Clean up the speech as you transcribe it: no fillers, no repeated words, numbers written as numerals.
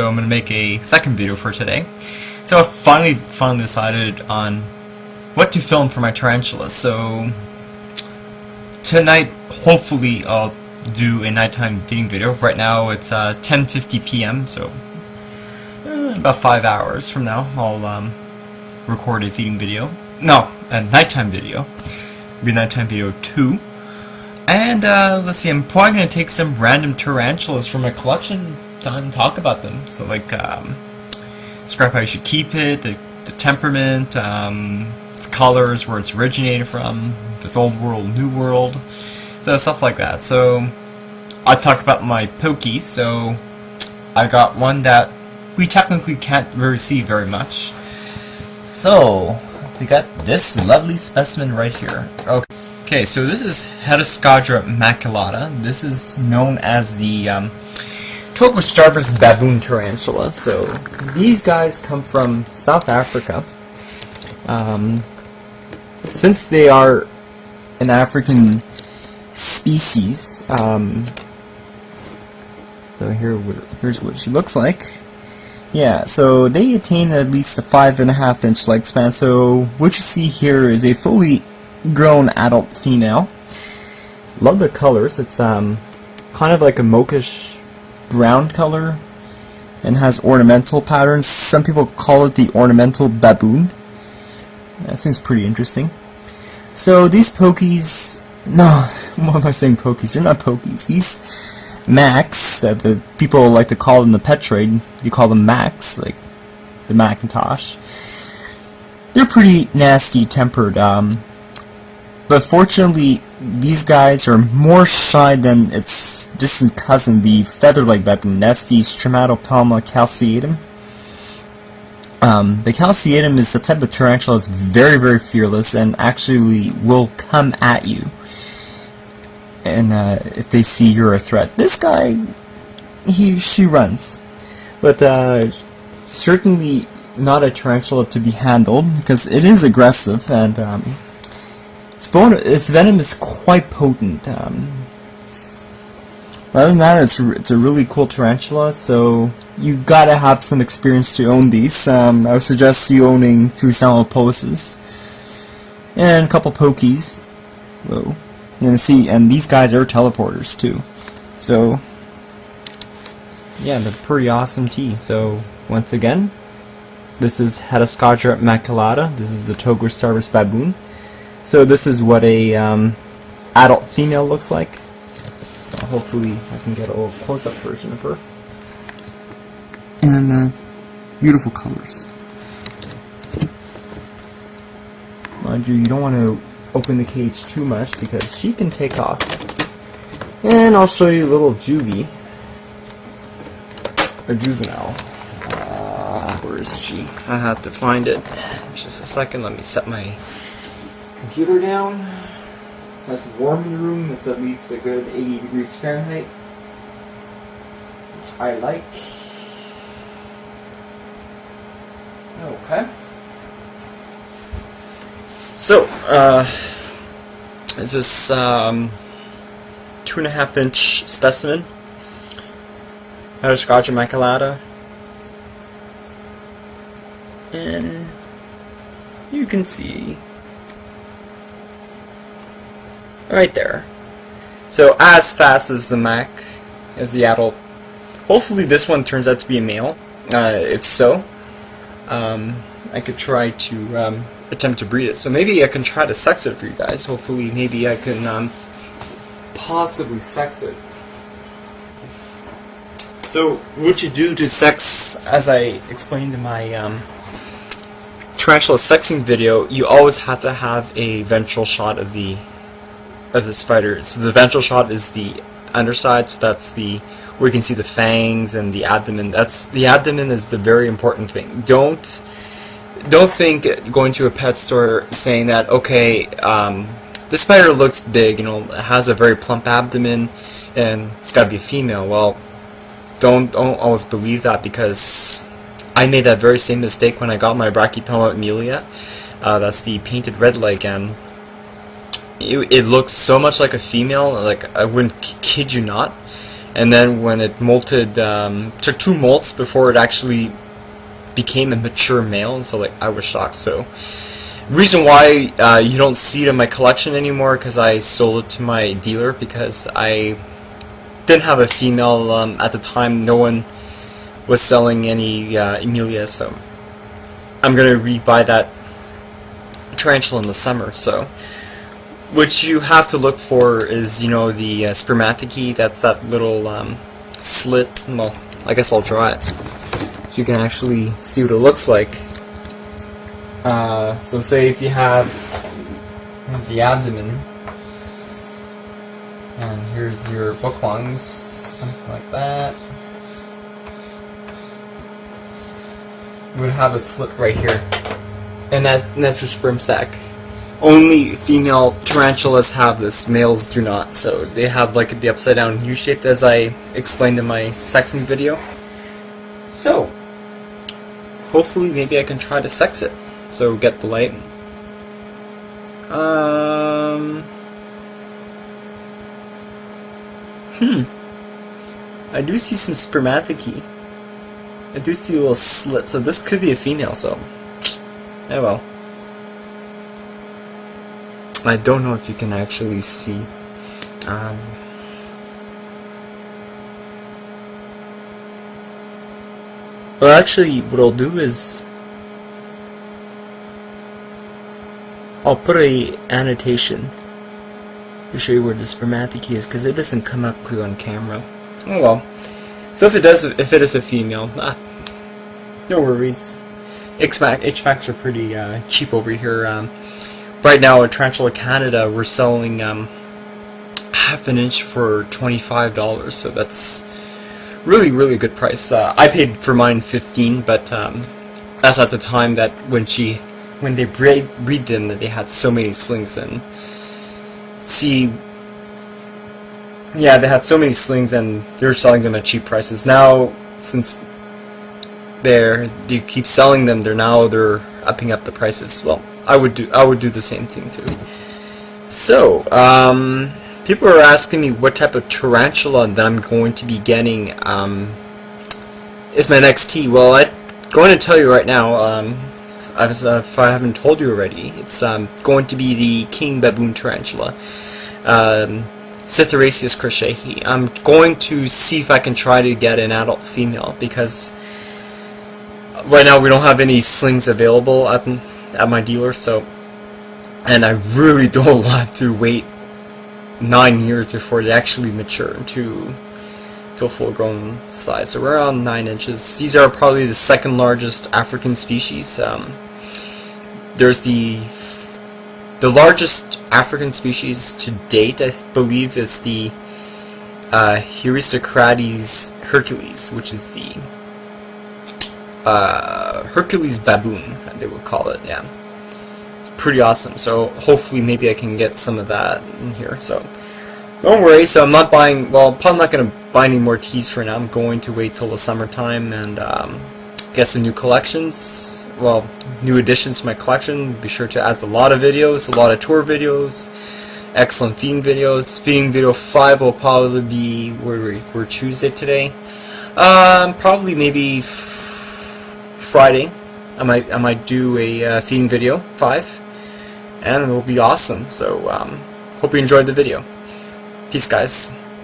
So I'm going to make a second video for today. So I finally decided on what to film for my tarantulas. So tonight, hopefully, I'll do a nighttime feeding video. Right now it's 10:50 p.m. So about 5 hours from now, I'll record a feeding video. No, a nighttime video. It'll be nighttime video 2. And let's see, I'm probably going to take some random tarantulas from my collection and talk about them. So like, describe how you should keep it, the temperament, its colors, where it's originated from, if it's old world, new world, so stuff like that. So I talk about my pokies. So I got one that we technically can't really see very much. So we got this lovely specimen right here. Okay, so this is Heteroscodra maculata. This is known as the Togo Starburst Baboon tarantula. So these guys come from South Africa. Since they are an African species, so here's what she looks like. Yeah, so they attain at least a 5.5 inch leg span. So what you see here is a fully grown adult female. Love the colors. It's kind of like a mochish brown color and has ornamental patterns. Some people call it the ornamental baboon. That seems pretty interesting. So these pokies, no, why am I saying pokies? They're not pokies. These Macs, that the people like to call in the pet trade, you call them Macs, like the Macintosh. They're pretty nasty tempered. But fortunately, these guys are more shy than its distant cousin, the feather-leg baboon. That's the Stromatopelma calceatum. The calceatum is the type of tarantula that's very, very fearless and actually will come at you. And if they see you're a threat. This guy, she runs. But certainly not a tarantula to be handled, because it is aggressive, and its venom is quite potent. Other than that, it's a really cool tarantula, so you gotta have some experience to own these. I would suggest you owning 2 Salmoposes and a couple pokies. Whoa. You see, and these guys are teleporters too. So yeah, they're pretty awesome tea. So once again, this is Heteroscodra maculata. This is the Togo Starburst Baboon. So this is what a adult female looks like. Hopefully I can get a little close-up version of her. And beautiful colors. Mind you, you don't want to open the cage too much because she can take off. And I'll show you a little juvie. A juvenile. Where is she? I have to find it. Just a second, let me set my computer down. Nice and warm in the room. It's at least a good 80 degrees Fahrenheit, which I like. Okay. So, it's this 2.5 inch specimen, Heteroscodra maculata, and you can see right there. So as fast as the Mac, as the adult. Hopefully this one turns out to be a male. If so, I could try to attempt to breed it. So maybe I can try to sex it for you guys. Hopefully maybe I can possibly sex it. So what you do to sex, as I explained in my tarantula sexing video, you always have to have a ventral shot of the spider. So the ventral shot is the underside, so that's where you can see the fangs and the abdomen. The abdomen is the very important thing. Don't think going to a pet store saying that, okay, this spider looks big, it has a very plump abdomen and it's got to be a female. Well, don't always believe that, because I made that very same mistake when I got my Brachypelma amelia. That's the painted red leg, and it looks so much like a female, like I wouldn't kid you not. and then when it molted, took 2 molts before it actually became a mature male, and so like I was shocked. So reason why you don't see it in my collection anymore, because I sold it to my dealer because I didn't have a female at the time. No one was selling any Emilia, so I'm gonna rebuy that tarantula in the summer. So what you have to look for is, you know, the spermathecae. That's that little slit. Well, I guess I'll draw it so you can actually see what it looks like. So say if you have the abdomen, and here's your book lungs, something like that. You would have a slit right here, and that's your sperm sac. Only female tarantulas have this, males do not. So they have like the upside down U-shaped, as I explained in my sexing video. So hopefully maybe I can try to sex it. So get the light. I do see some spermathecae. I do see a little slit, so this could be a female, so oh well. I don't know if you can actually see. Well, actually, what I'll do is I'll put a annotation to show you where the spermathecae is, because it doesn't come up clear on camera. Oh well. So if it is a female, no worries. HVACs are pretty cheap over here. Right now at Tarantula Canada, we're selling half an inch for $25, so that's really good price. I paid for mine $15, but that's at the time that when they breed them, that they had so many slings. And see, yeah, they had so many slings, and they're selling them at cheap prices. Now, since they keep selling them, they're upping up the prices. Well, I would do the same thing too. So, people are asking me what type of tarantula that I'm going to be getting is my next tea. Well, I'm going to tell you right now, if I haven't told you already, it's going to be the king baboon tarantula, Cytheraceus crocheti. I'm going to see if I can try to get an adult female, because right now we don't have any slings available at my dealer, so, and I really don't want to wait 9 years before they actually mature to a full-grown size. So we're around 9 inches. These are probably the second largest African species. There's the largest African species to date, I believe, is the Heteroscodra hercules, which is the Hercules baboon, they would call it. Yeah, pretty awesome. So hopefully maybe I can get some of that in here. So don't worry. So I'm not buying, well, probably not going to buy any more teas for now. I'm going to wait till the summertime and get some new collections, well, new additions to my collection. Be sure to add a lot of videos, a lot of tour videos, excellent feeding videos. Feeding video 5 will probably be, we're Tuesday today, probably maybe Friday. I might do a feeding video 5, and it will be awesome. So hope you enjoyed the video. Peace, guys.